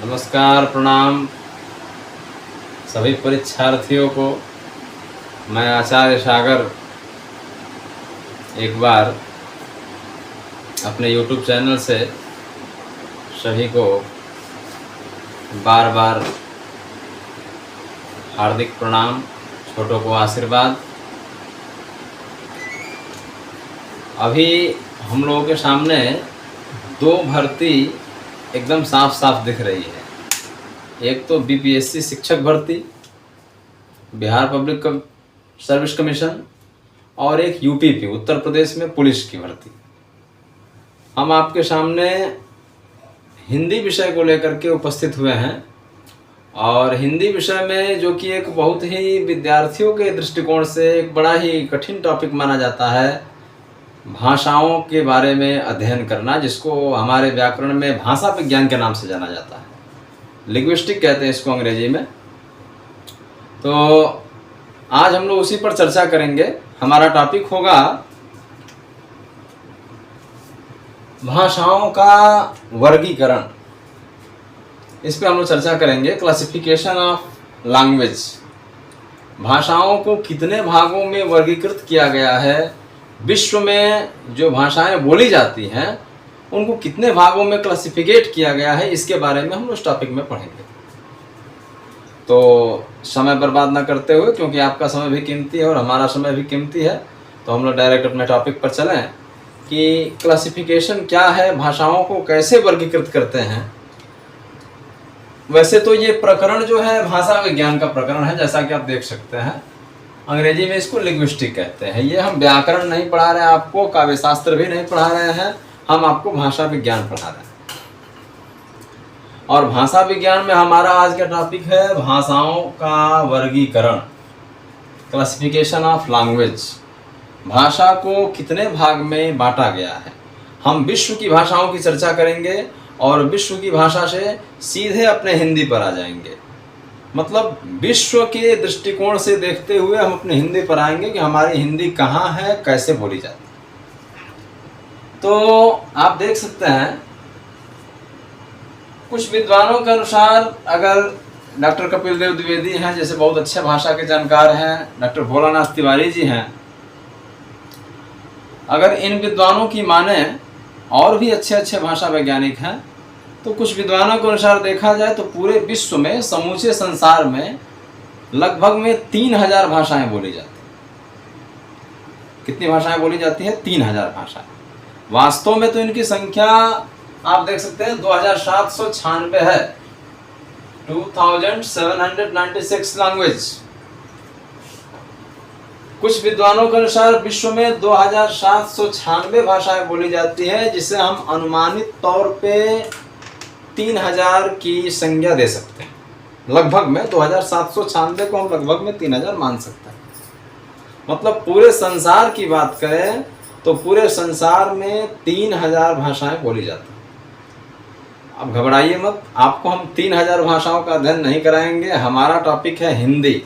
नमस्कार, प्रणाम सभी परीक्षार्थियों को। मैं आचार्य सागर एक बार अपने YouTube चैनल से सभी को बार बार हार्दिक प्रणाम, छोटों को आशीर्वाद। अभी हम लोगों के सामने दो भर्ती एकदम साफ साफ दिख रही है। एक तो BPSC शिक्षक भर्ती, बिहार पब्लिक सर्विस कमीशन, और एक UPP उत्तर प्रदेश में पुलिस की भर्ती। हम आपके सामने हिंदी विषय को लेकर के उपस्थित हुए हैं और हिंदी विषय में जो कि एक बहुत ही विद्यार्थियों के दृष्टिकोण से एक बड़ा ही कठिन टॉपिक माना जाता है, भाषाओं के बारे में अध्ययन करना, जिसको हमारे व्याकरण में भाषा विज्ञान के नाम से जाना जाता है। लिंग्विस्टिक कहते हैं इसको अंग्रेजी में। तो आज हम लोग उसी पर चर्चा करेंगे। हमारा टॉपिक होगा भाषाओं का वर्गीकरण। इस पे हम लोग चर्चा करेंगे। क्लासिफिकेशन ऑफ लैंग्वेज, भाषाओं को कितने भागों में वर्गीकृत किया गया है, विश्व में जो भाषाएं बोली जाती हैं उनको कितने भागों में क्लासिफिकेट किया गया है, इसके बारे में हम उस टॉपिक में पढ़ेंगे। तो समय बर्बाद ना करते हुए, क्योंकि आपका समय भी कीमती है और हमारा समय भी कीमती है, तो हम लोग डायरेक्ट अपने टॉपिक पर चलें कि क्लासिफिकेशन क्या है, भाषाओं को कैसे वर्गीकृत करते हैं। वैसे तो ये प्रकरण जो है भाषा विज्ञान का प्रकरण है, जैसा कि आप देख सकते हैं। अंग्रेजी में इसको लिंग्विस्टिक कहते हैं। ये हम व्याकरण नहीं पढ़ा रहे हैं आपको, काव्य शास्त्र भी नहीं पढ़ा रहे हैं, हम आपको भाषा विज्ञान पढ़ा रहे हैं। और भाषा विज्ञान में हमारा आज का टॉपिक है भाषाओं का वर्गीकरण, क्लासिफिकेशन ऑफ लैंग्वेज। भाषा को कितने भाग में बांटा गया है। हम विश्व की भाषाओं की चर्चा करेंगे और विश्व की भाषा से सीधे अपने हिंदी पर आ जाएंगे। मतलब विश्व के दृष्टिकोण से देखते हुए हम अपने हिंदी पर आएंगे कि हमारी हिंदी कहाँ है, कैसे बोली जाती है। तो आप देख सकते हैं कुछ विद्वानों के अनुसार, अगर डॉक्टर कपिल देव द्विवेदी हैं जैसे बहुत अच्छे भाषा के जानकार हैं, डॉक्टर भोलानाथ तिवारी जी हैं, अगर इन विद्वानों की माने, और भी अच्छे अच्छे भाषा वैज्ञानिक हैं, तो कुछ विद्वानों के अनुसार देखा जाए तो पूरे विश्व में, समूचे संसार में लगभग में 3000 भाषाएं बोली जाती हैं। कितनी भाषाएं बोली जाती हैं? 3000 भाषाएं। वास्तव में तो इनकी संख्या आप देख सकते हैं 2796 है, 2796 लैंग्वेज। कुछ विद्वानों के अनुसार विश्व में 2796 भाषाएं बोली जाती है, जिसे हम अनुमानित तौर पे 3000 की संज्ञा दे सकते हैं। लगभग में 2796 को हम लगभग में 3000 मान सकते हैं। मतलब पूरे संसार की बात करें तो पूरे संसार में 3000 भाषाएं बोली जाती हैं। अब घबराइए मत, आपको हम 3000 भाषाओं का अध्ययन नहीं कराएंगे। हमारा टॉपिक है हिंदी,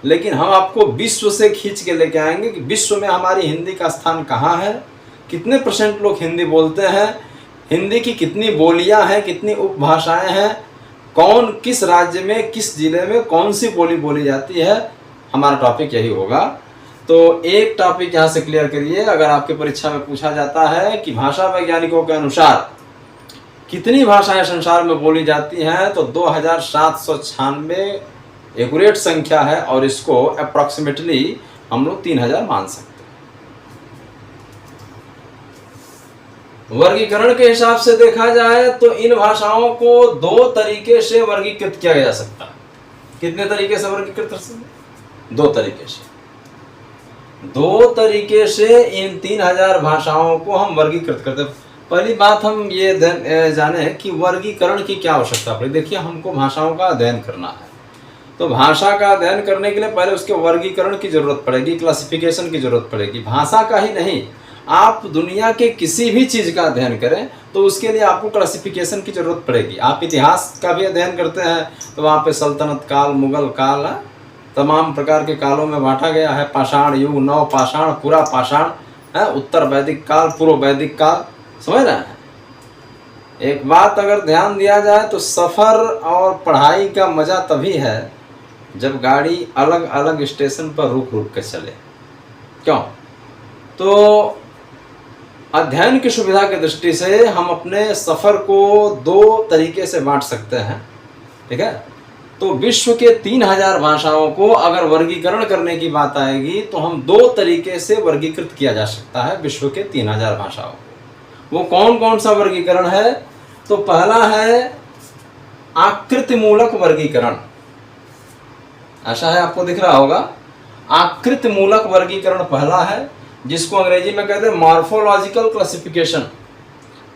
लेकिन हम आपको विश्व से खींच के लेके आएंगे कि विश्व में हमारी हिंदी का स्थान कहाँ है, कितने % लोग हिंदी बोलते हैं, हिंदी की कितनी बोलियां हैं, कितनी उपभाषाएं हैं, कौन किस राज्य में, किस जिले में कौन सी बोली बोली जाती है। हमारा टॉपिक यही होगा। तो एक टॉपिक यहाँ से क्लियर करिए, अगर आपके परीक्षा में पूछा जाता है कि भाषा वैज्ञानिकों के अनुसार कितनी भाषाएं संसार में बोली जाती हैं, तो 2796 एक्यूरेट संख्या है और इसको अप्रॉक्सीमेटली हम लोग 3000 मान सकते हैं। वर्गीकरण के हिसाब से देखा जाए तो इन भाषाओं को 2 तरीके से वर्गीकृत किया जा सकता है। कितने तरीके से वर्गीकृत कर सकते हैं? 2 तरीके से। 2 तरीके से इन 3000 भाषाओं को हम वर्गीकृत करते हैं। पहली बात हम ये जाने कि वर्गीकरण की क्या आवश्यकता पड़े। देखिए, हमको भाषाओं का अध्ययन करना है, तो भाषा का अध्ययन करने के लिए पहले उसके वर्गीकरण की जरूरत पड़ेगी, क्लासिफिकेशन की जरूरत पड़ेगी। भाषा का ही नहीं, आप दुनिया के किसी भी चीज़ का अध्ययन करें तो उसके लिए आपको क्लासिफिकेशन की जरूरत पड़ेगी। आप इतिहास का भी अध्ययन करते हैं तो वहाँ पे सल्तनत काल, मुगल काल, तमाम प्रकार के कालों में बांटा गया है। पाषाण युग, नव पाषाण, पूरा पाषाण, उत्तर वैदिक काल, पूर्व वैदिक काल, समझ रहे हैं। एक बात अगर ध्यान दिया जाए तो सफ़र और पढ़ाई का मज़ा तभी है जब गाड़ी अलग अलग स्टेशन पर रुक रुक के चले। क्यों? तो अध्ययन की सुविधा की दृष्टि से हम अपने सफ़र को दो तरीके से बांट सकते हैं, ठीक है। तो विश्व के 3000 भाषाओं को अगर वर्गीकरण करने की बात आएगी तो हम दो तरीके से वर्गीकृत किया जा सकता है विश्व के 3000 भाषाओं को। वो कौन कौन सा वर्गीकरण है? तो पहला है आकृतिमूलक वर्गीकरण। ऐसा है, आपको दिख रहा होगा। आकृतिमूलक वर्गीकरण पहला है, जिसको अंग्रेजी में कहते हैं मॉर्फोलॉजिकल क्लासिफिकेशन।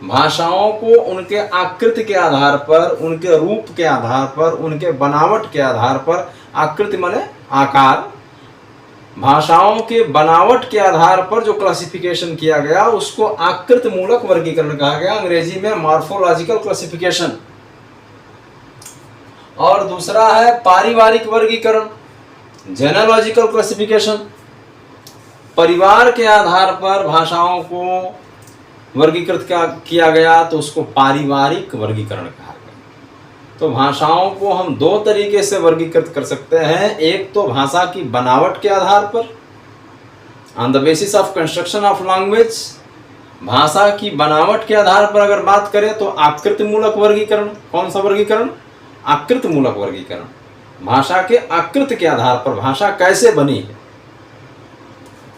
भाषाओं को उनके आकृति के आधार पर, उनके रूप के आधार पर, उनके बनावट के आधार पर, आकृति माने आकार, भाषाओं के बनावट के आधार पर जो क्लासिफिकेशन किया गया उसको आकृतिमूलक वर्गीकरण कहा गया, अंग्रेजी में मॉर्फोलॉजिकल क्लासिफिकेशन। और दूसरा है पारिवारिक वर्गीकरण, जेनेलॉजिकल क्लासिफिकेशन। परिवार के आधार पर भाषाओं को वर्गीकृत किया गया तो उसको पारिवारिक वर्गीकरण कहा गया। तो भाषाओं को हम दो तरीके से वर्गीकृत कर सकते हैं। एक तो भाषा की बनावट के आधार पर, on the basis of construction of language. भाषा की बनावट के आधार पर अगर बात करें तो आकृतिमूलक वर्गीकरण। कौन सा वर्गीकरण? आकृतिमूलक वर्गीकरण। भाषा के आकृति के आधार पर भाषा कैसे बनी है।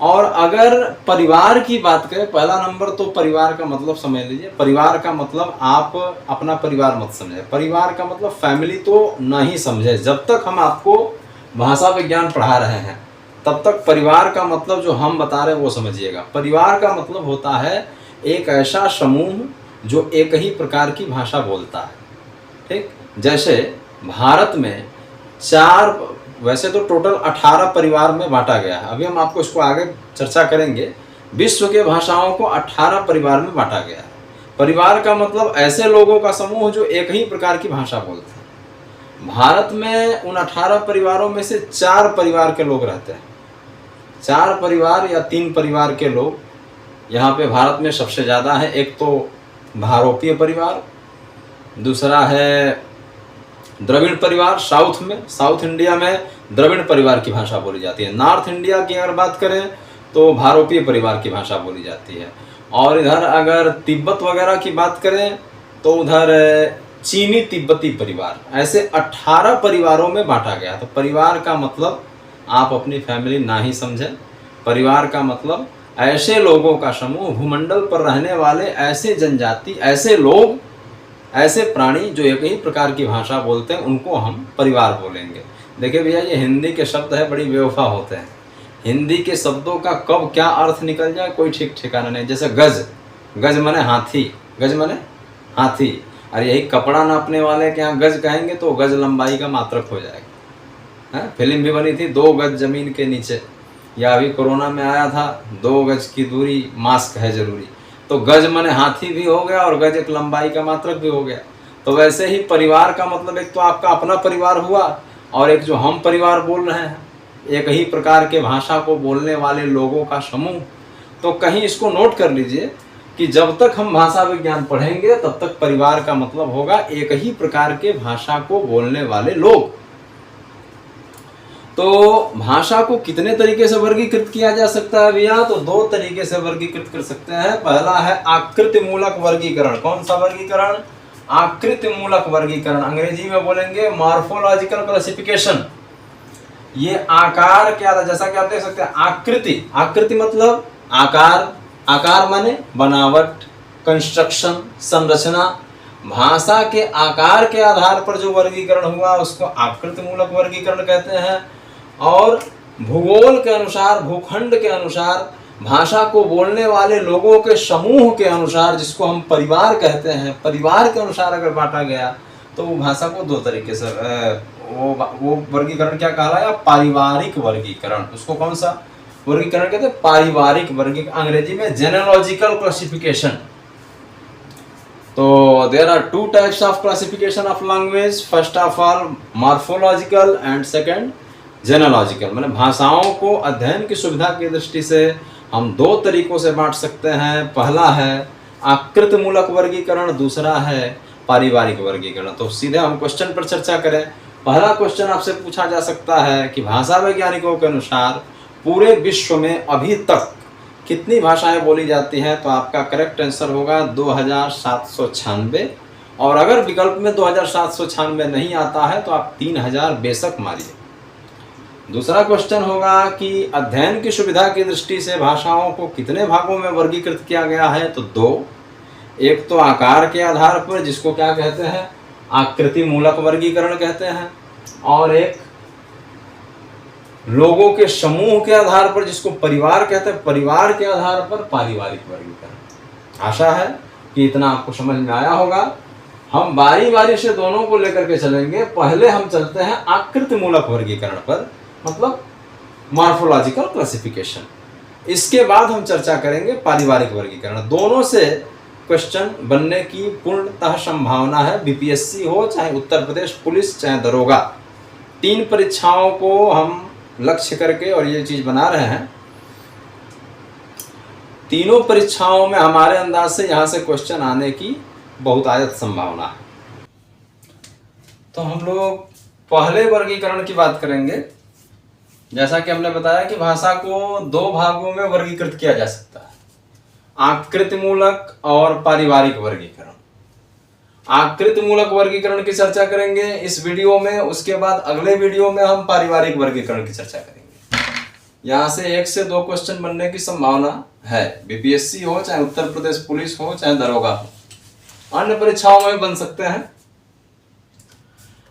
और अगर परिवार की बात करें, पहला नंबर तो परिवार का मतलब समझ लीजिए। परिवार का मतलब आप अपना परिवार मत समझे, परिवार का मतलब फैमिली तो नहीं समझे। जब तक हम आपको भाषा विज्ञान पढ़ा रहे हैं तब तक परिवार का मतलब जो हम बता रहे हैं वो समझिएगा। परिवार का मतलब होता है एक ऐसा समूह जो एक ही प्रकार की भाषा बोलता है, ठीक। जैसे भारत में वैसे तो टोटल 18 परिवार में बांटा गया है। अभी हम आपको इसको आगे चर्चा करेंगे। विश्व के भाषाओं को 18 परिवार में बांटा गया है। परिवार का मतलब ऐसे लोगों का समूह जो एक ही प्रकार की भाषा बोलते हैं। भारत में उन 18 परिवारों में से 4 परिवार के लोग रहते हैं। 4 परिवार या 3 परिवार के लोग यहाँ पे भारत में सबसे ज़्यादा है। एक तो भारोपीय परिवार, दूसरा है द्रविड़ परिवार। साउथ इंडिया में द्रविड़ परिवार की भाषा बोली जाती है। नॉर्थ इंडिया की अगर बात करें तो भारोपीय परिवार की भाषा बोली जाती है। और इधर अगर तिब्बत वगैरह की बात करें तो उधर चीनी तिब्बती परिवार। ऐसे 18 परिवारों में बांटा गया। तो परिवार का मतलब आप अपनी फैमिली ना ही समझें। परिवार का मतलब ऐसे लोगों का समूह, भूमंडल पर रहने वाले ऐसे जनजाति, ऐसे लोग, ऐसे प्राणी जो एक ही प्रकार की भाषा बोलते हैं, उनको हम परिवार बोलेंगे। देखिए भैया, ये हिंदी के शब्द है, बड़ी बेवफा होते हैं। हिंदी के शब्दों का कब क्या अर्थ निकल जाए कोई ठीक ठिकाना नहीं। जैसे गज माने हाथी, गज माने हाथी। और यही कपड़ा नापने वाले के यहाँ गज कहेंगे तो गज लंबाई का मात्रक हो जाएगा। है, फिल्म भी बनी थी 2 गज जमीन के नीचे, या अभी कोरोना में आया था 2 गज की दूरी, मास्क है जरूरी। तो गज माने हाथी भी हो गया और गज एक लंबाई का मात्रक भी हो गया। तो वैसे ही परिवार का मतलब एक तो आपका अपना परिवार हुआ और एक जो हम परिवार बोल रहे हैं, एक ही प्रकार के भाषा को बोलने वाले लोगों का समूह। तो कहीं इसको नोट कर लीजिए कि जब तक हम भाषा विज्ञान पढ़ेंगे तब तक परिवार का मतलब होगा एक ही प्रकार के भाषा को बोलने वाले लोग। तो भाषा को कितने तरीके से वर्गीकृत किया जा सकता है भैया? तो 2 तरीके से वर्गीकृत कर सकते हैं। पहला है आकृतिमूलक वर्गीकरण। कौन सा वर्गीकरण? आकृतिमूलक वर्गीकरण। अंग्रेजी में बोलेंगे मॉर्फोलॉजिकल क्लासिफिकेशन। ये आकार क्या, जैसा कि आप देख सकते हैं आकृति मतलब आकार, आकार माने बनावट, कंस्ट्रक्शन, संरचना। भाषा के आकार के आधार पर जो वर्गीकरण हुआ उसको आकृतिमूलक वर्गीकरण कहते हैं। और भूगोल के अनुसार, भूखंड के अनुसार, भाषा को बोलने वाले लोगों के समूह के अनुसार, जिसको हम परिवार कहते हैं, परिवार के अनुसार अगर बांटा गया तो वो भाषा को 2 तरीके से वो वर्गीकरण क्या कहलाया? पारिवारिक वर्गीकरण। उसको कौन सा वर्गीकरण कहते हैं? पारिवारिक वर्गीकरण, अंग्रेजी में जेनेलॉजिकल क्लासिफिकेशन। तो there are 2 types of classification of language. First of all morphological and second genealogical. मैंने भाषाओं को अध्ययन की सुविधा की दृष्टि से हम 2 तरीकों से बांट सकते हैं। पहला है आकृति मूलक वर्गीकरण, दूसरा है पारिवारिक वर्गीकरण। तो सीधे हम क्वेश्चन पर चर्चा करें। पहला क्वेश्चन आपसे पूछा जा सकता है कि भाषा वैज्ञानिकों के अनुसार पूरे विश्व में अभी तक कितनी भाषाएं बोली जाती हैं? तो आपका करेक्ट आंसर होगा 2796। और अगर विकल्प में 2796 नहीं आता है तो आप 3000 बेशक मारिए। दूसरा क्वेश्चन होगा कि अध्ययन की सुविधा की दृष्टि से भाषाओं को कितने भागों में वर्गीकृत किया गया है? तो 2। एक तो आकार के आधार पर, जिसको क्या कहते हैं, आकृति मूलक वर्गीकरण कहते हैं, और एक लोगों के समूह के आधार पर, जिसको परिवार कहते हैं, परिवार के आधार पर पारिवारिक वर्गीकरण। आशा है कि इतना आपको समझ में आया होगा। हम बारी बारी से दोनों को लेकर के चलेंगे। पहले हम चलते हैं आकृति मूलक वर्गीकरण पर, मतलब मॉर्फोलॉजिकल क्लासिफिकेशन। इसके बाद हम चर्चा करेंगे पारिवारिक वर्गीकरण। दोनों से क्वेश्चन बनने की पूर्णतः संभावना है, बीपीएससी हो चाहे उत्तर प्रदेश पुलिस चाहे दरोगा। 3 परीक्षाओं को हम लक्ष्य करके और ये चीज बना रहे हैं। तीनों परीक्षाओं में हमारे अंदाज से यहाँ से क्वेश्चन आने की बहुतायत संभावना है। तो हम लोग पहले वर्गीकरण की बात करेंगे। जैसा कि हमने बताया कि भाषा को 2 भागों में वर्गीकृत किया जा सकता है, आकृति मूलक और पारिवारिक वर्गीकरण। आकृति मूलक वर्गीकरण की चर्चा करेंगे इस वीडियो में। उसके बाद अगले वीडियो में हम पारिवारिक वर्गीकरण की चर्चा करेंगे। यहाँ से 1 से 2 क्वेश्चन बनने की संभावना है, बीपीएससी हो चाहे उत्तर प्रदेश पुलिस हो चाहे दरोगा हो, अन्य परीक्षाओं में बन सकते हैं।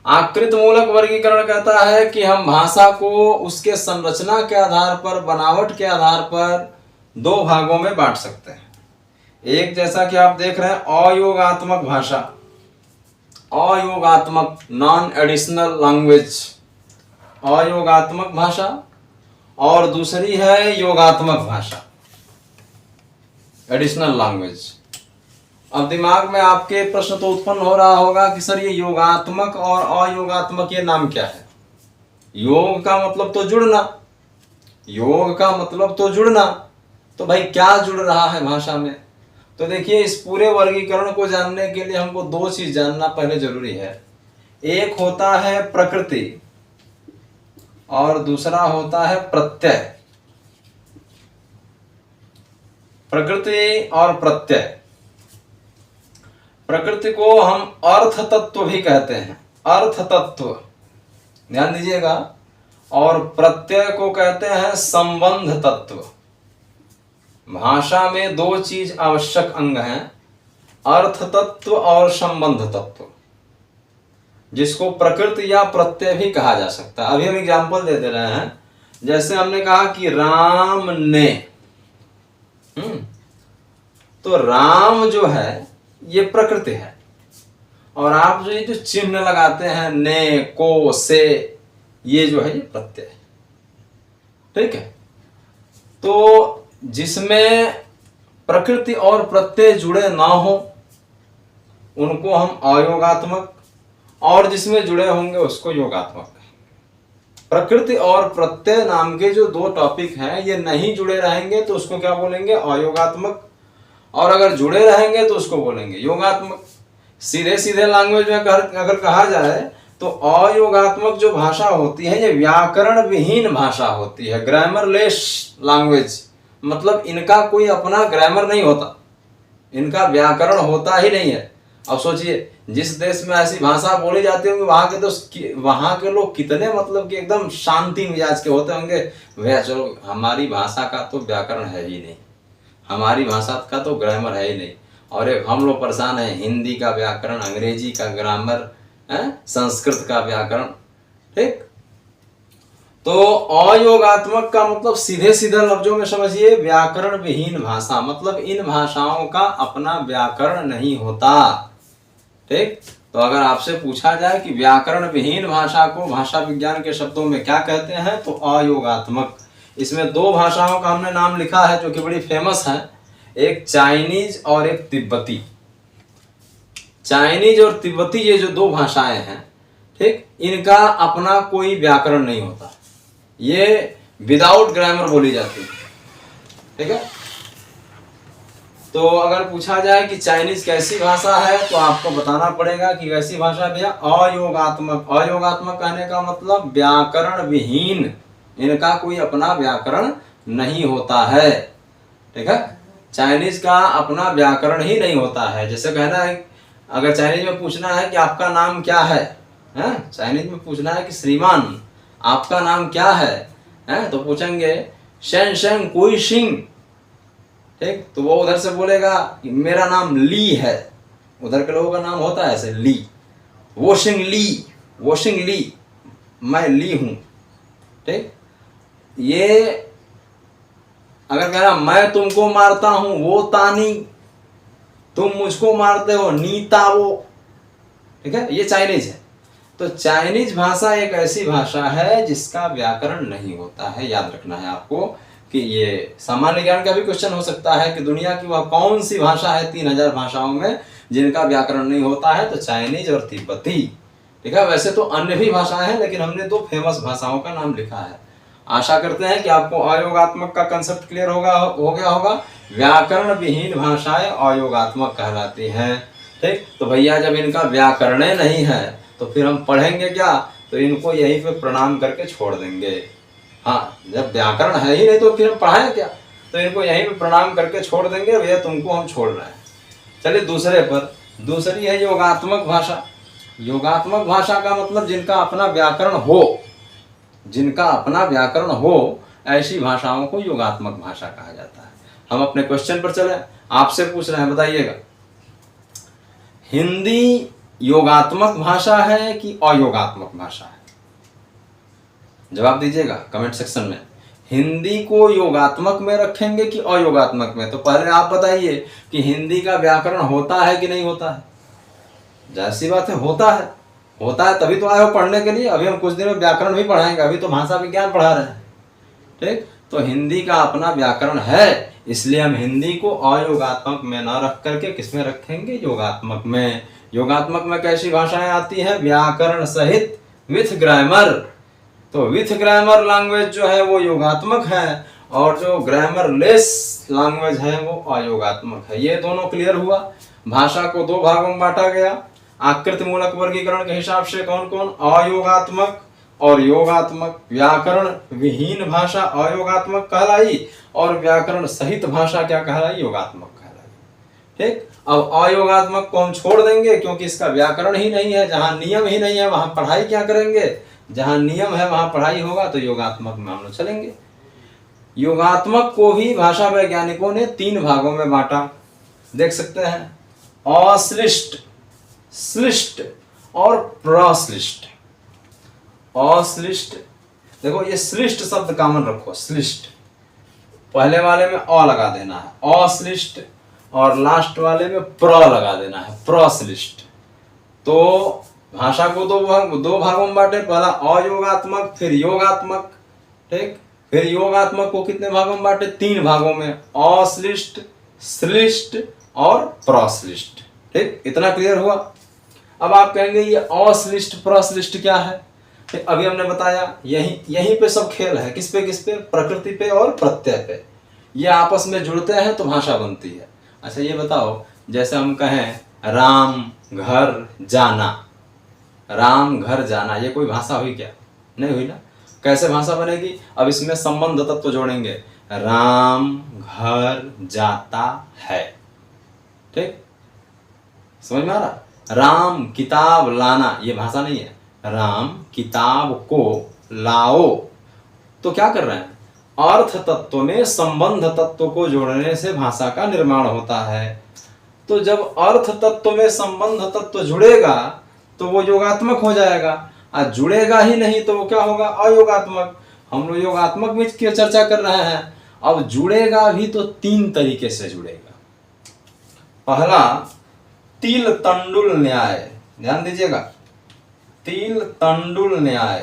आकृति मूलक वर्गीकरण कहता है कि हम भाषा को उसके संरचना के आधार पर, बनावट के आधार पर 2 भागों में बांट सकते हैं। एक, जैसा कि आप देख रहे हैं, अयोगात्मक भाषा, अयोगात्मक नॉन एडिशनल लैंग्वेज, अयोगात्मक भाषा, और दूसरी है योगात्मक भाषा, एडिशनल लैंग्वेज। अब दिमाग में आपके प्रश्न तो उत्पन्न हो रहा होगा कि सर ये योगात्मक और अयोगात्मक ये नाम क्या है? योग का मतलब तो जुड़ना, योग का मतलब तो जुड़ना, तो भाई क्या जुड़ रहा है भाषा में? तो देखिए, इस पूरे वर्गीकरण को जानने के लिए हमको 2 चीज जानना पहले जरूरी है। एक होता है प्रकृति और दूसरा होता है प्रत्यय। प्रकृति और प्रत्यय। प्रकृति को हम अर्थ तत्व भी कहते हैं, अर्थ तत्व, ध्यान दीजिएगा। और प्रत्यय को कहते हैं संबंध तत्व। भाषा में 2 चीज आवश्यक अंग हैं, अर्थ तत्व और संबंध तत्व, जिसको प्रकृति या प्रत्यय भी कहा जा सकता है। अभी हम एग्जाम्पल दे रहे हैं। जैसे हमने कहा कि राम ने, तो राम जो है ये प्रकृति है, और आप जो ये जो चिन्ह लगाते हैं ने, को, से, ये जो है ये प्रत्यय है। ठीक है। तो जिसमें प्रकृति और प्रत्यय जुड़े ना हो उनको हम अयोगात्मक, और जिसमें जुड़े होंगे उसको योगात्मक। प्रकृति और प्रत्यय नाम के जो 2 टॉपिक हैं, ये नहीं जुड़े रहेंगे तो उसको क्या बोलेंगे? अयोगात्मक। और अगर जुड़े रहेंगे तो उसको बोलेंगे योगात्मक। सीधे सीधे लैंग्वेज में अगर कहा जाए तो अयोगात्मक जो भाषा होती है ये व्याकरण विहीन भाषा होती है, ग्रामरलेस लैंग्वेज। मतलब इनका कोई अपना ग्रामर नहीं होता, इनका व्याकरण होता ही नहीं है। अब सोचिए, जिस देश में ऐसी भाषा बोली जाती होंगी वहां के लोग कितने मतलब कि एकदम शांति मिजाज के होते होंगे। भैया चलो, हमारी भाषा का तो व्याकरण है ही नहीं, हमारी भाषा का तो ग्रामर है ही नहीं, और एक हम लोग परेशान हैं, हिंदी का व्याकरण, अंग्रेजी का ग्रामर, संस्कृत का व्याकरण। ठीक। तो अयोगात्मक का मतलब सीधे सीधे लफ्जों में समझिए, व्याकरण विहीन भाषा, मतलब इन भाषाओं का अपना व्याकरण नहीं होता। ठीक। तो अगर आपसे पूछा जाए कि व्याकरण विहीन भाषा को भाषा विज्ञान के शब्दों में क्या कहते हैं, तो अयोगात्मक। इसमें 2 भाषाओं का हमने नाम लिखा है जो कि बड़ी फेमस है, एक चाइनीज और एक तिब्बती। चाइनीज और तिब्बती ये जो 2 भाषाएं हैं, ठीक, इनका अपना कोई व्याकरण नहीं होता, ये विदाउट ग्रामर बोली जाती है। ठीक है। तो अगर पूछा जाए कि चाइनीज कैसी भाषा है तो आपको बताना पड़ेगा कि कैसी भाषा है भैया, अयोगात्मक। अयोगात्मक कहने का मतलब व्याकरण विहीन, इनका कोई अपना व्याकरण नहीं होता है। ठीक है, चाइनीज का अपना व्याकरण ही नहीं होता है। जैसे कहना है, अगर चाइनीज में पूछना है कि आपका नाम क्या है, चाइनीज में पूछना है कि श्रीमान आपका नाम क्या है, तो पूछेंगे शेन शेन कोई सिंह। ठीक, तो वो उधर से बोलेगा कि मेरा नाम ली है। उधर के लोगों का नाम होता है ऐसे ली, वोशिंग ली, वोशिंग ली, मैं ली हूं। ठीक, ये अगर कह रहा मैं तुमको मारता हूं वो तानी, तुम मुझको मारते हो नीता वो। ठीक है, ये चाइनीज है। तो चाइनीज भाषा एक ऐसी भाषा है जिसका व्याकरण नहीं होता है। याद रखना है आपको कि ये सामान्य ज्ञान का भी क्वेश्चन हो सकता है कि दुनिया की वह कौन सी भाषा है 3000 भाषाओं में जिनका व्याकरण नहीं होता है, तो चाइनीज और तिब्बती। ठीक है, वैसे तो अन्य भी भाषाएं हैं लेकिन हमने 2 फेमस भाषाओं का नाम लिखा है। आशा करते हैं कि आपको अयोगात्मक का कंसेप्ट क्लियर हो गया होगा। व्याकरण विहीन भाषाएं अयोगात्मक कहलाती हैं। ठीक, तो भैया जब इनका व्याकरण नहीं है तो फिर हम पढ़ेंगे क्या, तो इनको यहीं पे प्रणाम करके छोड़ देंगे। हाँ, जब व्याकरण है ही नहीं तो फिर हम पढ़ाएं क्या, तो इनको यहीं पे प्रणाम करके छोड़ देंगे, भैया तुमको हम छोड़ रहे हैं। चलिए दूसरे पर, दूसरी है योगात्मक भाषा। योगात्मक भाषा का मतलब जिनका अपना व्याकरण हो, जिनका अपना व्याकरण हो, ऐसी भाषाओं को योगात्मक भाषा कहा जाता है। हम अपने क्वेश्चन पर चले, आपसे पूछ रहे हैं, बताइएगा हिंदी योगात्मक भाषा है कि अयोगात्मक भाषा है? जवाब दीजिएगा कमेंट सेक्शन में। हिंदी को योगात्मक में रखेंगे कि अयोगात्मक में? तो पहले आप बताइए कि हिंदी का व्याकरण होता है कि नहीं होता है? जैसी बात है, होता है। होता है तभी तो आए हो पढ़ने के लिए। अभी हम कुछ दिन में व्याकरण भी पढ़ाएंगे, अभी तो भाषा विज्ञान पढ़ा रहे हैं। ठीक, तो हिंदी का अपना व्याकरण है, इसलिए हम हिंदी को अयोगात्मक में न रख करके किस में रखेंगे? योगात्मक में। योगात्मक में कैसी भाषाएं आती हैं? व्याकरण सहित विथ ग्रामर। तो विथ ग्रामर लैंग्वेज जो है वो योगात्मक है, और जो ग्रामर लेस लैंग्वेज है वो अयोगात्मक है। ये दोनों क्लियर हुआ। भाषा को 2 भागों में बांटा गया आकृति मूलक वर्गीकरण के हिसाब से। कौन कौन? अयोगात्मक और योगात्मक। व्याकरण विहीन भाषा अयोगात्मक कहलाई, और व्याकरण सहित भाषा क्या कहलाई? योगात्मक कहलाई। ठीक, अब अयोगात्मक को हम छोड़ देंगे क्योंकि इसका व्याकरण ही नहीं है। जहां नियम ही नहीं है वहां पढ़ाई क्या करेंगे? जहां नियम है वहां पढ़ाई होगा, तो योगात्मक में हम लोग चलेंगे। योगात्मक को भी भाषा वैज्ञानिकों ने 3 भागों में बांटा, देख सकते हैं, अश्लिष्ट, श्लिष्ट और प्रश्लिष्ट। अश्लिष्ट, देखो ये श्लिष्ट शब्द कॉमन रखो, श्लिष्ट पहले वाले में अ लगा देना है, अश्लिष्ट, और लास्ट वाले में प्र लगा देना है, प्रश्लिष्ट। तो भाषा को 2 भागों में बांटे, पहला अयोगात्मक फिर योगात्मक। ठीक, फिर योगात्मक को कितने भागों में बांटे? 3 भागों में, अश्लिष्ट, श्लिष्ट और प्रश्लिष्ट। ठीक, इतना क्लियर हुआ। अब आप कहेंगे ये अश्लिष्ट प्रश्लिष्ट क्या है? अभी हमने बताया यहीं पे सब खेल है। किस पे? प्रकृति पे और प्रत्यय पे। ये आपस में जुड़ते हैं तो भाषा बनती है। अच्छा ये बताओ, जैसे हम कहें राम घर जाना, राम घर जाना, ये कोई भाषा हुई क्या? नहीं हुई ना। कैसे भाषा बनेगी? अब इसमें संबंध तत्व जोड़ेंगे, राम घर जाता है। ठीक, समझ में आ रहा? राम किताब लाना, ये भाषा नहीं है। राम किताब को लाओ, तो क्या कर रहे हैं? अर्थ तत्व में संबंध तत्व को जोड़ने से भाषा का निर्माण होता है। तो जब अर्थ तत्व में संबंध तत्व जुड़ेगा तो वो योगात्मक हो जाएगा, और जुड़ेगा ही नहीं तो वो क्या होगा? अयोगात्मक। हम लोग योगात्मक में की चर्चा कर रहे हैं। अब जुड़ेगा भी तो 3 तरीके से जुड़ेगा। पहला, तिल तंडुल न्याय, ध्यान दीजिएगा, तिल तंडुल न्याय।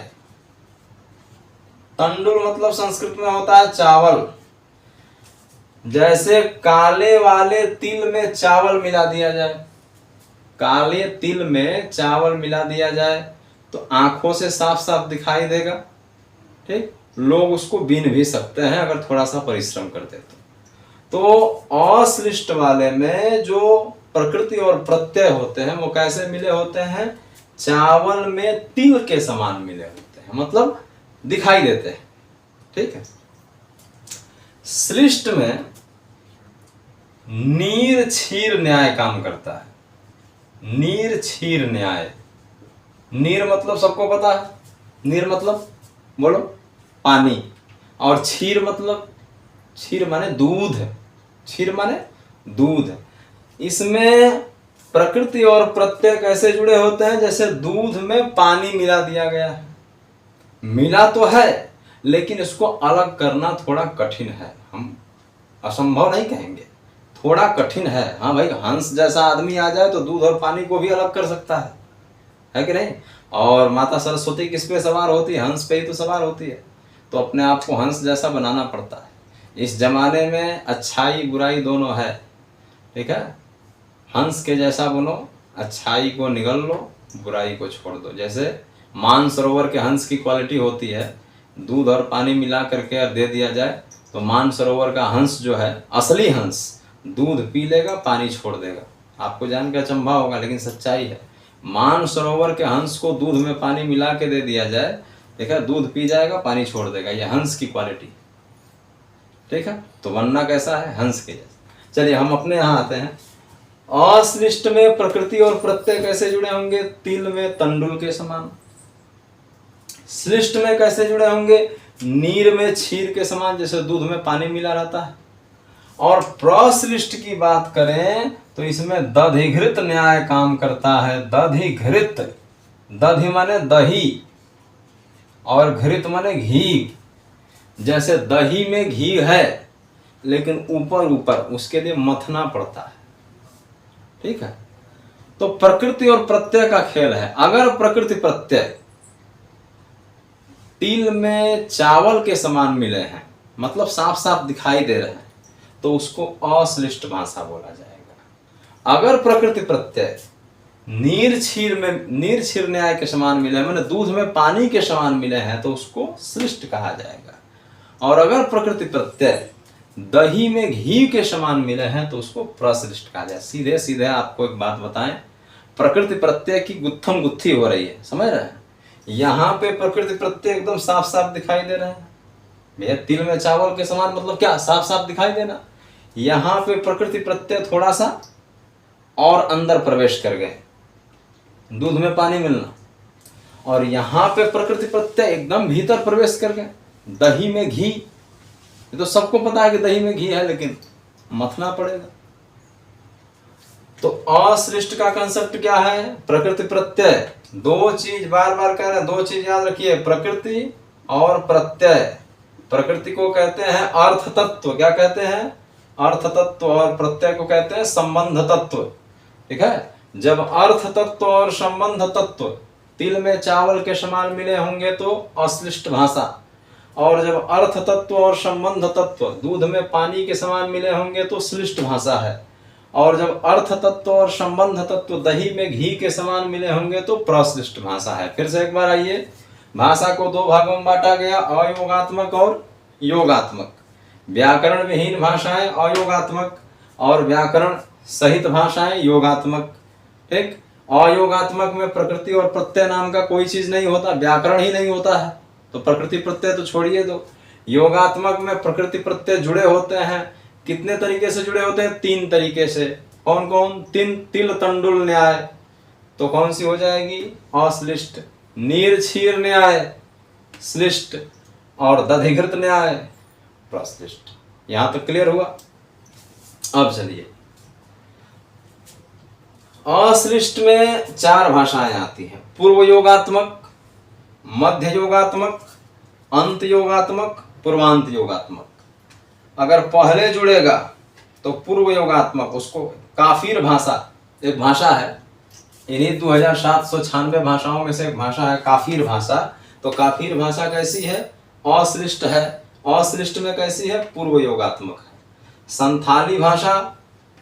तंडुल मतलब संस्कृत में होता है चावल। जैसे काले वाले तिल में चावल मिला दिया जाए, काले तिल में चावल मिला दिया जाए तो आंखों से साफ साफ दिखाई देगा। ठीक, लोग उसको बीन भी सकते हैं अगर थोड़ा सा परिश्रम करते तो अश्लिष्ट वाले में जो प्रकृति और प्रत्यय होते हैं वो कैसे मिले होते हैं? चावल में तिल के समान मिले होते हैं, मतलब दिखाई देते हैं। ठीक है। श्लिष्ट में नीर क्षीर न्याय काम करता है। नीर क्षीर न्याय। नीर मतलब सबको पता है, नीर मतलब बोलो पानी, और क्षीर मतलब, क्षीर माने दूध, क्षीर माने दूध। इसमें प्रकृति और प्रत्यय कैसे जुड़े होते हैं? जैसे दूध में पानी मिला दिया गया है। मिला तो है लेकिन इसको अलग करना थोड़ा कठिन है। हम असंभव नहीं कहेंगे, थोड़ा कठिन है। हाँ भाई, हंस जैसा आदमी आ जाए तो दूध और पानी को भी अलग कर सकता है कि नहीं? और माता सरस्वती किस पे सवार होती है? हंस पे ही तो सवार होती है। तो अपने आप को हंस जैसा बनाना पड़ता है। इस जमाने में अच्छाई बुराई दोनों है। ठीक है। हंस के जैसा बनो, अच्छाई को निगल लो, बुराई को छोड़ दो। जैसे मानसरोवर के हंस की क्वालिटी होती है, दूध और पानी मिला करके दे दिया जाए तो मानसरोवर का हंस जो है, असली हंस, दूध पी लेगा, पानी छोड़ देगा। आपको जान के अचंभा होगा लेकिन सच्चाई है। मानसरोवर के हंस को दूध में पानी मिला के दे दिया जाए, देखा, दूध पी जाएगा, पानी छोड़ देगा। ये हंस की क्वालिटी। ठीक है। तो बनना कैसा है? हंस के जैसा। चलिए हम अपने यहाँ आते हैं। अश्लिष्ट में प्रकृति और प्रत्यय कैसे जुड़े होंगे? तिल में तंडुल के समान। श्लिष्ट में कैसे जुड़े होंगे? नीर में क्षीर के समान, जैसे दूध में पानी मिला रहता है। और प्रश्लिष्ट की बात करें तो इसमें दधिघृत न्याय काम करता है। दधिघृत, दधि माने दही और घृत माने घी। जैसे दही में घी है लेकिन ऊपर ऊपर उसके लिए मथना पड़ता है। ठीक है। तो प्रकृति और प्रत्यय का खेल है। अगर प्रकृति प्रत्यय तिल में चावल के समान मिले हैं, मतलब साफ साफ दिखाई दे रहे हैं, तो उसको अश्लिष्ट भाषा बोला जाएगा। अगर प्रकृति प्रत्यय नीर क्षीर न्याय के समान मिले, माने दूध में पानी के समान मिले हैं, तो उसको श्लिष्ट कहा जाएगा। और अगर प्रकृति प्रत्यय दही में घी के समान मिले हैं तो उसको प्रश्लिष्ट कहा जाए। सीधे सीधे आपको एक बात बताएं, प्रकृति प्रत्यय की गुत्थम गुत्थी हो रही है, समझ रहे हैं? यहाँ पे प्रकृति प्रत्यय एकदम साफ साफ दिखाई दे रहे हैं। भैया तिल में चावल के समान मतलब क्या? साफ साफ दिखाई देना। यहाँ पे प्रकृति प्रत्यय थोड़ा सा और अंदर प्रवेश कर गए, दूध में पानी मिलना। और यहाँ पे प्रकृति प्रत्यय एकदम भीतर प्रवेश कर गए, दही में घी। ये तो सबको पता है कि दही में घी है, लेकिन मथना पड़ेगा। तो अश्लिष्ट का कंसेप्ट क्या है? प्रकृति प्रत्यय। दो चीज बार बार कह रहे हैं, दो चीज याद रखिए, प्रकृति और प्रत्यय। प्रकृति को कहते हैं अर्थ तत्व। क्या कहते हैं? अर्थ तत्व। और प्रत्यय को कहते हैं संबंध तत्व। ठीक है। जब अर्थ तत्व और संबंध तत्व तिल में चावल के समान मिले होंगे तो अश्लिष्ट भाषा, और जब अर्थ तत्व और संबंध तत्व दूध में पानी के समान मिले होंगे तो श्लिष्ट भाषा है। और जब अर्थ तत्व और संबंध तत्व दही में घी के समान मिले होंगे तो प्रश्लिष्ट भाषा है। फिर से एक बार आइए, भाषा को दो भागों में बांटा गया, अयोगात्मक और योगात्मक। व्याकरण विहीन भाषाएं अयोगात्मक और व्याकरण सहित भाषाएं योगात्मक। ठीक। अयोगात्मक में प्रकृति और प्रत्यय नाम का कोई चीज नहीं होता, व्याकरण ही नहीं होता है, तो प्रकृति प्रत्यय तो छोड़िए दो। योगात्मक में प्रकृति प्रत्यय जुड़े होते हैं। कितने तरीके से जुड़े होते हैं? 3 तरीके से। कौन कौन? तिल तंडुल न्याय, तो कौन सी हो जाएगी? अश्लिष्ट। नीर क्षीर न्याय श्लिष्ट, और दधिघृत न्याय प्रश्लिष्ट। यहां तक क्लियर हुआ? अब चलिए, अश्लिष्ट में 4 भाषाएं आती हैं। पूर्व योगात्मक, मध्य योगात्मक, अंत योगात्मक, पूर्वांत योगात्मक। अगर पहले जुड़ेगा तो पूर्व योगात्मक, उसको काफिर भाषा, एक भाषा है, इन्हीं 2796 भाषाओं में से एक भाषा है काफिर भाषा। तो काफिर भाषा कैसी है? अश्लिष्ट है। अश्लिष्ट में कैसी है? पूर्व योगात्मक है। संथाली भाषा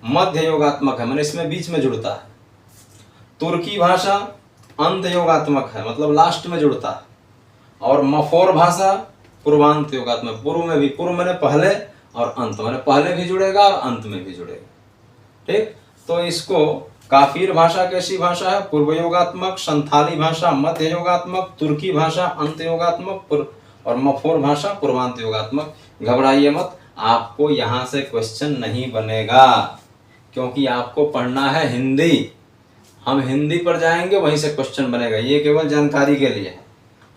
मध्य योगात्मक है, मैंने इसमें बीच में जुड़ता है। तुर्की भाषा अंत योगात्मक है, मतलब लास्ट में जुड़ता है। और मफोर भाषा पूर्वांत योगात्मक, पूर्व में भी, पूर्व मैंने पहले और अंत, माने पहले भी जुड़ेगा और अंत में भी जुड़ेगा। ठीक, तो इसको काफिर भाषा कैसी भाषा है? पूर्व योगात्मक, संथाली भाषा मध्य योगात्मक, तुर्की भाषा अंत योगात्मक और मफोर भाषा पूर्वांत योगात्मक। घबराइए मत, आपको यहाँ से क्वेश्चन नहीं बनेगा, क्योंकि आपको पढ़ना है हिंदी। हम हिंदी पर जाएंगे, वहीं से क्वेश्चन बनेगा, ये केवल जानकारी के लिए है।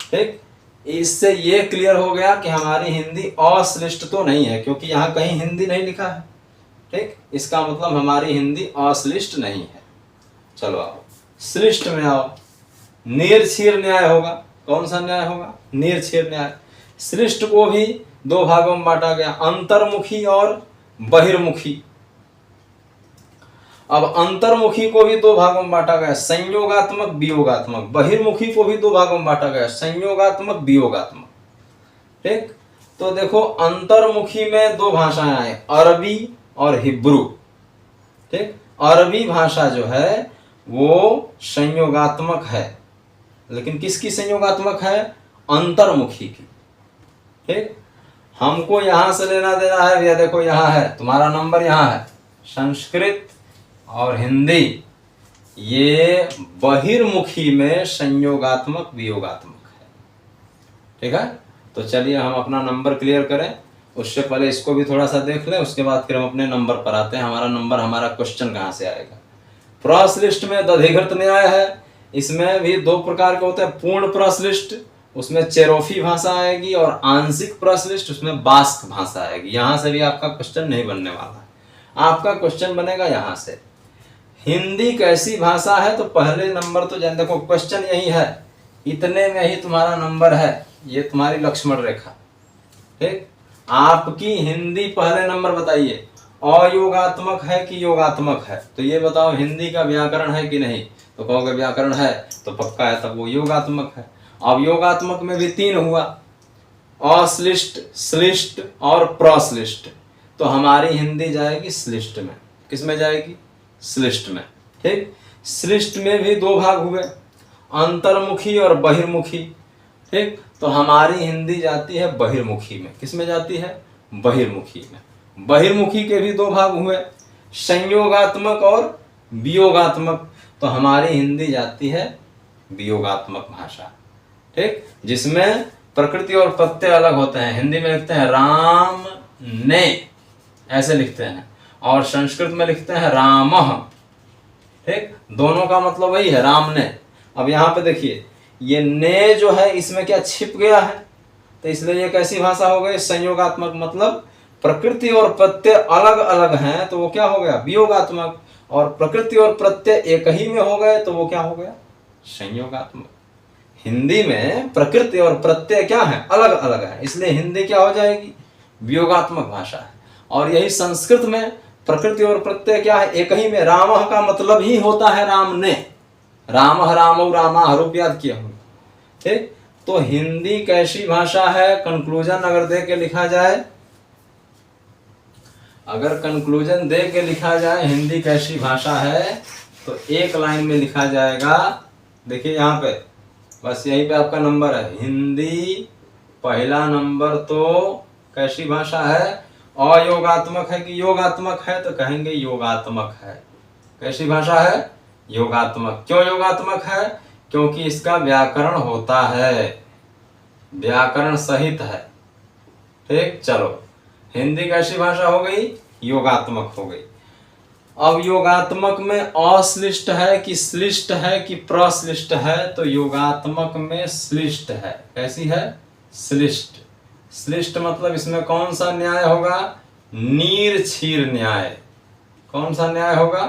ठीक, इससे ये क्लियर हो गया कि हमारी हिंदी अश्लिष्ट तो नहीं है, क्योंकि यहाँ कहीं हिंदी नहीं लिखा है। ठीक, इसका मतलब हमारी हिंदी अश्लिष्ट नहीं है। चलो आओ श्लिष्ट में आओ। निर्छीर न्याय होगा। कौन सा न्याय होगा? निर्छीर न्याय। श्लिष्ट को भी दो भागों में बांटा गया, अंतर्मुखी और बहिर्मुखी। अब अंतर्मुखी को भी दो भागों में बांटा गया, संयोगात्मक वियोगात्मक। बहिर्मुखी को भी दो भागों में बांटा गया, संयोगात्मक वियोगात्मक। ठीक, तो देखो अंतर्मुखी में दो भाषाएं आई, अरबी और हिब्रू। ठीक, अरबी भाषा जो है वो संयोगात्मक है, लेकिन किसकी संयोगात्मक है? अंतर्मुखी की। ठीक, हमको यहां से लेना देना है भैया, देखो यहां है तुम्हारा नंबर, यहां है संस्कृत और हिंदी, ये बहिर्मुखी में संयोगात्मक वियोगात्मक है। ठीक है, तो चलिए हम अपना नंबर क्लियर करें। उससे पहले इसको भी थोड़ा सा देख लें, उसके बाद फिर हम अपने नंबर पर आते हैं। हमारा नंबर, हमारा क्वेश्चन कहाँ से आएगा? प्रश्लिष्ट में दधिघृत न्याय है। इसमें भी दो प्रकार के होते हैं, पूर्ण प्रश्लिष्ट, उसमें चेरोफी भाषा आएगी, और आंशिक प्रश्लिष्ट, उसमें बास्क भाषा आएगी। यहां से भी आपका क्वेश्चन नहीं बनने वाला है, आपका क्वेश्चन बनेगा यहां से। हिंदी कैसी भाषा है? तो पहले नंबर तो जान, देखो क्वेश्चन यही है, इतने में ही तुम्हारा नंबर है, ये तुम्हारी लक्ष्मण रेखा। ठीक, आपकी हिंदी पहले नंबर बताइए, अयोगात्मक है कि योगात्मक है? तो ये बताओ हिंदी का व्याकरण है कि नहीं? तो कहोगे व्याकरण है तो पक्का है, तब वो योगात्मक है। अब योगात्मक में भी तीन हुआ, अश्लिष्ट, श्लिष्ट और प्रश्लिष्ट। तो हमारी हिंदी जाएगी श्लिष्ट में। किस में जाएगी? श्लिष्ट में। ठीक, श्लिष्ट में भी दो भाग हुए, अंतर्मुखी और बहिर्मुखी। ठीक, तो हमारी हिंदी जाती है बहिर्मुखी में। किस में जाती है? बहिर्मुखी में। बहिर्मुखी के भी दो भाग हुए, संयोगात्मक और वियोगात्मक। तो हमारी हिंदी जाती है वियोगात्मक भाषा। ठीक, जिसमें प्रकृति और प्रत्यय अलग होते हैं। हिंदी में लिखते हैं राम ने, ऐसे लिखते हैं, और संस्कृत में लिखते हैं रामः। ठीक, दोनों का मतलब वही है, राम ने। अब यहाँ पे देखिए, ये ने जो है इसमें क्या छिप गया है, तो इसलिए ये कैसी भाषा हो गई? संयोगात्मक। मतलब प्रकृति और प्रत्यय अलग अलग हैं, तो वो क्या हो गया? वियोगात्मक। और प्रकृति और प्रत्यय एक ही में हो गए, तो वो क्या हो गया? संयोगात्मक। हिंदी में प्रकृति और प्रत्यय क्या है? अलग अलग है, इसलिए हिंदी क्या हो जाएगी? वियोगात्मक भाषा है। और यही संस्कृत में प्रकृति और प्रत्यय क्या है? एक ही में। रामः का मतलब ही होता है राम ने, रामः रामौ रामा, रूप याद किया होगा। ठीक, तो हिंदी कैसी भाषा है? कंक्लूजन अगर दे के लिखा जाए, अगर कंक्लूजन दे के लिखा जाए हिंदी कैसी भाषा है, तो एक लाइन में लिखा जाएगा। देखिए यहाँ पे, बस यहीं पे आपका नंबर है। हिंदी पहला नंबर तो कैसी भाषा है? अयोगात्मक है कि योगात्मक है? तो कहेंगे योगात्मक है। कैसी भाषा है? योगात्मक। क्यों योगात्मक है? क्योंकि इसका व्याकरण होता है, व्याकरण सहित है। ठीक, चलो हिंदी कैसी भाषा हो गई? योगात्मक हो गई। अब योगात्मक में अश्लिष्ट है कि श्लिष्ट है कि प्रश्लिष्ट है? तो योगात्मक में श्लिष्ट है। कैसी है? श्लिष्ट। श्लिष्ट मतलब इसमें कौन सा न्याय होगा? नीरछीर न्याय। कौन सा न्याय होगा?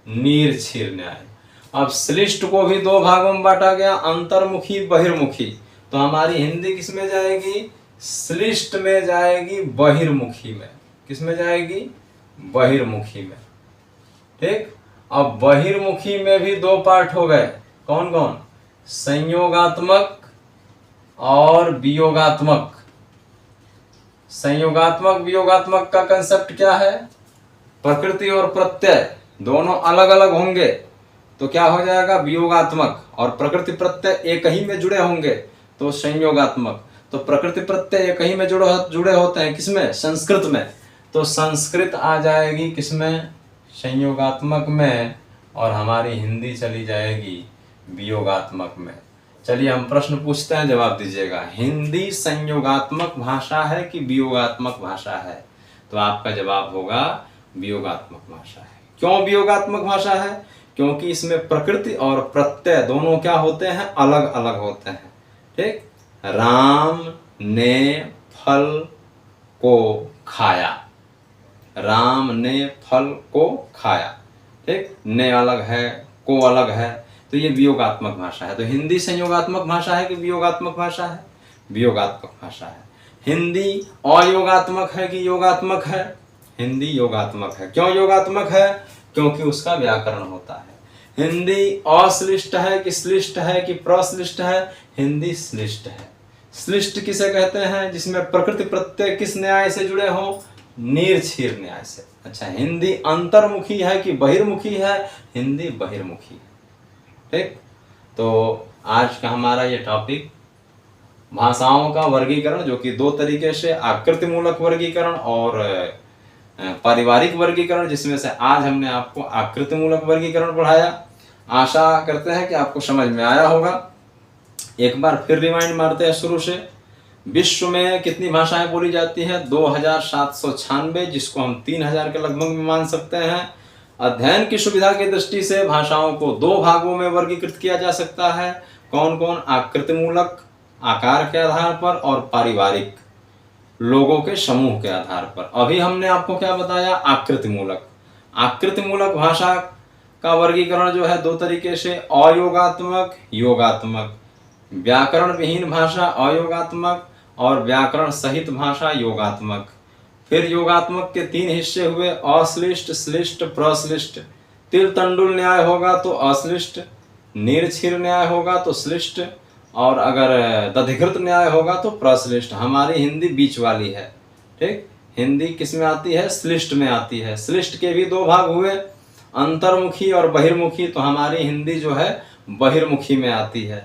नीरछीर न्याय। अब श्लिष्ट को भी दो भागों में बांटा गया, अंतर्मुखी बहिर्मुखी। तो हमारी हिंदी किस में जाएगी? श्लिष्ट में जाएगी, बहिर्मुखी में। किस में जाएगी? बहिर्मुखी में। ठीक, अब बहिर्मुखी में भी दो पार्ट हो गए, कौन कौन? संयोगात्मक और वियोगात्मक। संयोगात्मक वियोगात्मक का कंसेप्ट क्या है? प्रकृति और प्रत्यय दोनों अलग अलग होंगे तो क्या हो जाएगा? वियोगात्मक। और प्रकृति प्रत्यय एक ही में जुड़े होंगे तो संयोगात्मक। तो प्रकृति प्रत्यय एक ही में जुड़े होते हैं, किसमें? संस्कृत में। तो संस्कृत आ जाएगी किसमें, संयोगात्मक में, और हमारी हिंदी चली जाएगी वियोगात्मक में। चलिए हम प्रश्न पूछते हैं, जवाब दीजिएगा। हिंदी संयोगात्मक भाषा है कि वियोगात्मक भाषा है? तो आपका जवाब होगा वियोगात्मक भाषा है। क्यों वियोगात्मक भाषा है? क्योंकि इसमें प्रकृति और प्रत्यय दोनों क्या होते हैं, अलग अलग होते हैं। ठीक, राम ने फल को खाया, राम ने फल को खाया। ठीक, ने अलग है, को अलग है, तो ये वियोगात्मक भाषा है। तो हिंदी संयोगात्मक भाषा है कि वियोगात्मक भाषा है? वियोगात्मक भाषा है। हिंदी अयोगात्मक है कि योगात्मक है? हिंदी योगात्मक है। क्यों योगात्मक है? क्योंकि उसका व्याकरण होता है। हिंदी अश्लिष्ट है कि श्लिष्ट है कि प्रश्लिष्ट है? हिंदी श्लिष्ट है। श्लिष्ट किसे कहते हैं? जिसमें प्रकृति प्रत्यय किस न्याय से जुड़े हों? नीरछीर न्याय से। अच्छा, हिंदी अंतर्मुखी है कि बहिर्मुखी है? हिंदी बहिर्मुखी है। ठीक, तो आज का हमारा ये टॉपिक भाषाओं का वर्गीकरण, जो कि दो तरीके से, आकृतिमूलक वर्गीकरण और पारिवारिक वर्गीकरण, जिसमें से आज हमने आपको आकृतिमूलक वर्गीकरण पढ़ाया। आशा करते हैं कि आपको समझ में आया होगा। एक बार फिर रिमाइंड मारते हैं शुरू से। विश्व में कितनी भाषाएं बोली जाती हैं? 2796, जिसको हम 3000 के लगभग में मान सकते हैं। अध्ययन की सुविधा की दृष्टि से भाषाओं को दो भागों में वर्गीकृत किया जा सकता है। कौन कौन? आकृतिमूलक आकार के आधार पर और पारिवारिक लोगों के समूह के आधार पर। अभी हमने आपको क्या बताया? आकृतिमूलक। आकृतिमूलक भाषा का वर्गीकरण जो है दो तरीके से, अयोगात्मक, योगात्मक। व्याकरण विहीन भाषा अयोगात्मक और व्याकरण सहित भाषा योगात्मक। फिर योगात्मक के तीन हिस्से हुए, अश्लिष्ट, श्लिष्ट, प्रश्लिष्ट। तिल तंडुल न्याय होगा तो अश्लिष्ट, नीरछीर न्याय होगा तो श्लिष्ट, और अगर दधिघृत न्याय होगा तो प्रश्लिष्ट। हमारी हिंदी बीच वाली है। ठीक, हिंदी किस में आती है? श्लिष्ट में आती है। श्लिष्ट के भी दो भाग हुए, अंतर्मुखी और बहिर्मुखी, तो हमारी हिंदी जो है बहिर्मुखी में आती है।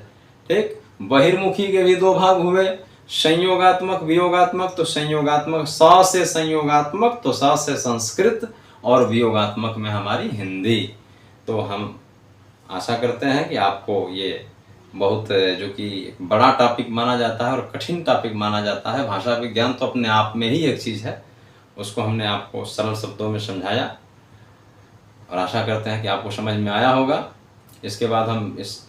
ठीक, बहिर्मुखी के भी दो भाग हुए, संयोगात्मक, वियोगात्मक। तो संयोगात्मक स से संयोगात्मक, तो स से संस्कृत, और वियोगात्मक में हमारी हिंदी। तो हम आशा करते हैं कि आपको ये बहुत, जो कि बड़ा टॉपिक माना जाता है और कठिन टॉपिक माना जाता है, भाषा विज्ञान तो अपने आप में ही एक चीज़ है, उसको हमने आपको सरल शब्दों में समझाया और आशा करते हैं कि आपको समझ में आया होगा। इसके बाद हम इस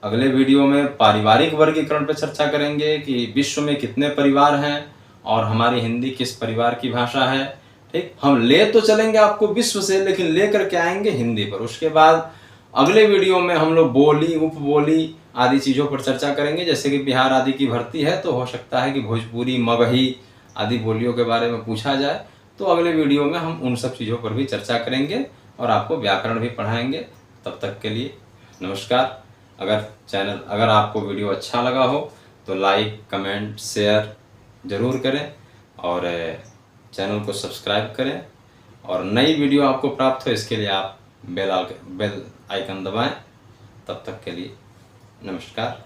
अगले वीडियो में पारिवारिक वर्गीकरण पर चर्चा करेंगे कि विश्व में कितने परिवार हैं और हमारी हिंदी किस परिवार की भाषा है। ठीक, हम ले तो चलेंगे आपको विश्व से, लेकिन ले करके आएंगे हिंदी पर। उसके बाद अगले वीडियो में हम लोग बोली, उपबोली आदि चीज़ों पर चर्चा करेंगे। जैसे कि बिहार आदि की भर्ती है, तो हो सकता है कि भोजपुरी, मगही आदि बोलियों के बारे में पूछा जाए, तो अगले वीडियो में हम उन सब चीज़ों पर भी चर्चा करेंगे और आपको व्याकरण भी पढ़ाएंगे। तब तक के लिए नमस्कार। अगर आपको वीडियो अच्छा लगा हो तो लाइक, कमेंट, शेयर ज़रूर करें और चैनल को सब्सक्राइब करें, और नई वीडियो आपको प्राप्त हो इसके लिए आप बेल आइकन दबाएं। तब तक के लिए नमस्कार।